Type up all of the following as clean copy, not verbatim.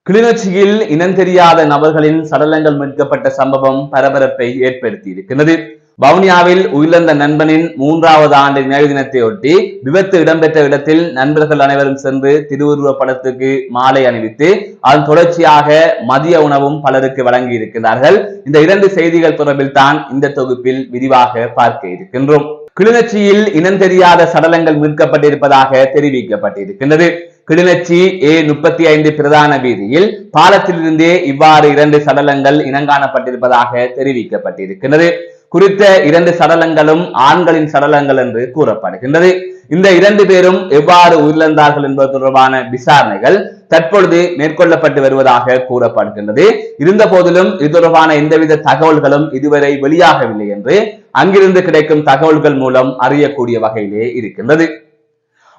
கிளிநொச்சியில் இனம் தெரியாத நபர்களின் சடலங்கள் மீட்கப்பட்ட சம்பவம் பரபரப்பை ஏற்படுத்தி இருக்கிறது. வவுனியாவில் உயிரிழந்த நண்பனின் 3வது ஆண்டு நினைவு தினத்தையொட்டி விபத்து இடம்பெற்ற இடத்தில் நண்பர்கள் அனைவரும் சென்று திருவுருவ படத்துக்கு மாலை அணிவித்து அதன் தொடர்ச்சியாக மதிய உணவும் பலருக்கு வழங்கி இருக்கிறார்கள். இந்த 2 செய்திகள் தொடர்பில் தான் இந்த தொகுப்பில் விரிவாக பார்க்க இருக்கின்றோம். கிளிநொச்சியில் இனம் தெரியாத சடலங்கள் மீட்கப்பட்டிருப்பதாக தெரிவிக்கப்பட்டிருக்கின்றது. கிளிநொச்சி A35 பிரதான வீதியில் பாலத்திலிருந்தே இவ்வாறு 2 சடலங்கள் இனங்காணப்பட்டிருப்பதாக தெரிவிக்கப்பட்டிருக்கிறது. குறித்த 2 சடலங்களும் ஆண்களின் சடலங்கள் என்று கூறப்படுகின்றது. இந்த 2 பேரும் எவ்வாறு உயிரிழந்தார்கள் என்பது தொடர்பான விசாரணைகள் தற்பொழுது மேற்கொள்ளப்பட்டு வருவதாக கூறப்படுகின்றது. இருந்த போதிலும் இது தொடர்பான எந்தவித தகவல்களும் இதுவரை வெளியாகவில்லை என்று அங்கிருந்து கிடைக்கும் தகவல்கள் மூலம் அறியக்கூடிய வகையிலே இருக்கின்றது.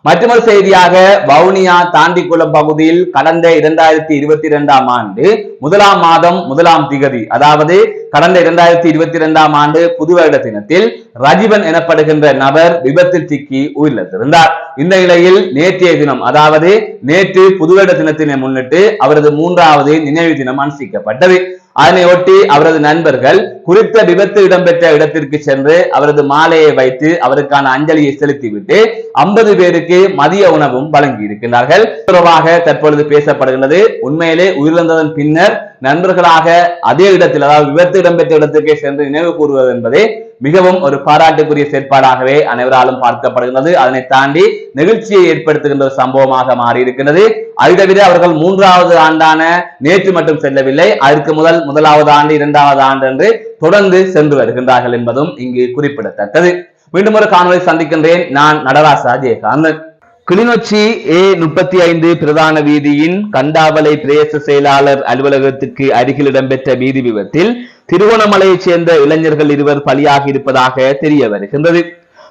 மற்றொரு செய்தியாக வவுனியா தாண்டிக்குளம் பகுதியில் கடந்த 2022ஆம் ஆண்டு 1ஆம் மாதம் 1ஆம் திகதி, அதாவது கடந்த 2022ஆம் ஆண்டு புது வருட தினத்தில் ரஜீவன் எனப்படுகின்ற நபர் விபத்தில் சிக்கி உயிரிழந்திருந்தார். இந்த நிலையில் நேற்றைய தினம், அதாவது நேற்று புது வருட தினத்தினை முன்னிட்டு அவரது 3வது நினைவு தினம் அனுஷ்டிக்கப்பட்டது. அதனையொட்டி அவரது நண்பர்கள் குறித்த விபத்து இடம்பெற்ற இடத்திற்கு சென்று அவரது மாலையை வைத்து அவருக்கான அஞ்சலியை செலுத்திவிட்டு 50 பேருக்கு மதிய உணவும் வழங்கி இருக்கின்றார்கள். தொடர்பாக தற்பொழுது பேசப்படுகிறது. உண்மையிலே உயிரிழந்ததன் பின்னர் நண்பர்களாக அதே இடத்தில், அதாவது விபத்து இடம்பெற்ற இடத்திற்கே சென்று நினைவு கூறுவது என்பதே மிகவும் ஒரு பாராட்டுக்குரிய செயற்பாடாகவே அனைவராலும் பார்க்கப்படுகிறது. அதனை தாண்டி நெகிழ்ச்சியை ஏற்படுத்துகின்ற ஒரு சம்பவமாக மாறி இருக்கிறது. அதை தவிர அவர்கள் 3வது ஆண்டான நேற்று மட்டும் செல்லவில்லை, அதற்கு முதல் 1வது ஆண்டு 2வது ஆண்டு என்று தொடர்ந்து சென்று வருகின்றார்கள் என்பதும் இங்கு குறிப்பிடத்தக்கது. மீண்டும் ஒரு காணொலி சந்திக்கின்றேன். நான் நடராசா ஜெயகாந்தன். கிளிநொச்சி A35 பிரதான வீதியின் கண்டாவளை பிரதேச செயலாளர் அலுவலகத்திற்கு அருகில் இடம்பெற்ற வீதி விபத்தில் திருகோணமலையைச் சேர்ந்த இளைஞர்கள் 2 பலியாகி இருப்பதாக தெரிய வருகின்றது.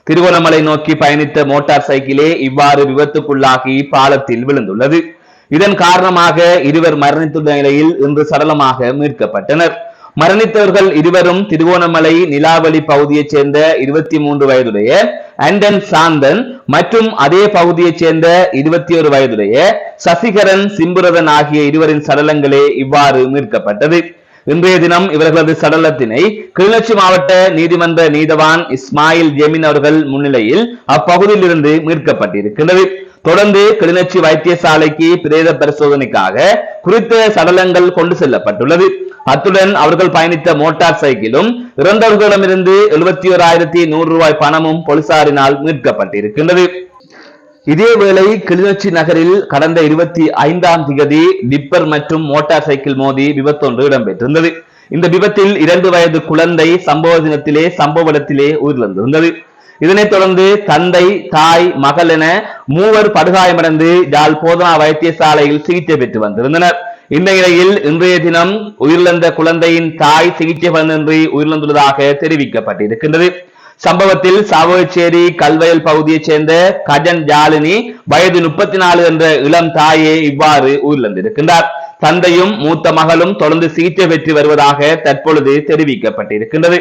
திருகோணமலை நோக்கி பயணித்த மோட்டார் சைக்கிளே இவ்வாறு விபத்துக்குள்ளாகி பாலத்தில் விழுந்துள்ளது. இதன் காரணமாக 2 மரணித்துள்ள நிலையில் இன்று சடலமாக மீட்கப்பட்டனர். மரணித்தவர்கள் 2 திருகோணமலை நிலாவளி பகுதியைச் சேர்ந்த 23 வயதுடைய ஆண்டன் சாந்தன் மற்றும் அதே பகுதியைச் சேர்ந்த 21 வயதுடைய சசிகரன் சிம்புரதன் ஆகிய 2 சடலங்களே இவ்வாறு மீட்கப்பட்டது. இன்றைய தினம் இவர்களது சடலத்தினை கிளிநொச்சி மாவட்ட நீதிமன்ற நீதவான் இஸ்மாயில் ஜெமின் அவர்கள் முன்னிலையில் அப்பகுதியில் இருந்து மீட்கப்பட்டிருக்கின்றது. தொடர்ந்து கிளிநொச்சி வைத்தியசாலைக்கு பிரேத பரிசோதனைக்காக குறித்த சடலங்கள் கொண்டு செல்லப்பட்டுள்ளது. அத்துடன் அவர்கள் பயணித்த மோட்டார் சைக்கிளும் இறந்தவர்களிடமிருந்து 71,100 ரூபாய் பணமும் போலீசாரினால் மீட்கப்பட்டிருக்கின்றது. இதேவேளை கிளிநொச்சி நகரில் கடந்த 25ஆம் திகதி டிப்பர் மற்றும் மோட்டார் சைக்கிள் மோதி விபத்தொன்று இடம்பெற்றிருந்தது. இந்த விபத்தில் 2 வயது குழந்தை சம்பவ தினத்திலே சம்பவ இடத்திலே உயிரிழந்திருந்தது. இதனைத் தொடர்ந்து தந்தை, தாய், மகள் என 3 படுகாயமடைந்து யாழ் போதனா வைத்தியசாலையில் சிகிச்சை பெற்று வந்திருந்தனர். இந்த நிலையில் இன்றைய தினம் உயிரிழந்த குழந்தையின் தாய் சிகிச்சை பலனின்றி உயிரிழந்துள்ளதாக தெரிவிக்கப்பட்டிருக்கின்றது. சம்பவத்தில் சாவகச்சேரி கல்வயல் பகுதியைச் சேர்ந்த கஜன் ஜாலினி வயது 34 என்ற இளம் தாயே இவ்வாறு உயிரிழந்திருக்கின்றார். தந்தையும் மூத்த மகளும் தொடர்ந்து சிகிச்சை பெற்று வருவதாக தற்பொழுது தெரிவிக்கப்பட்டிருக்கின்றது.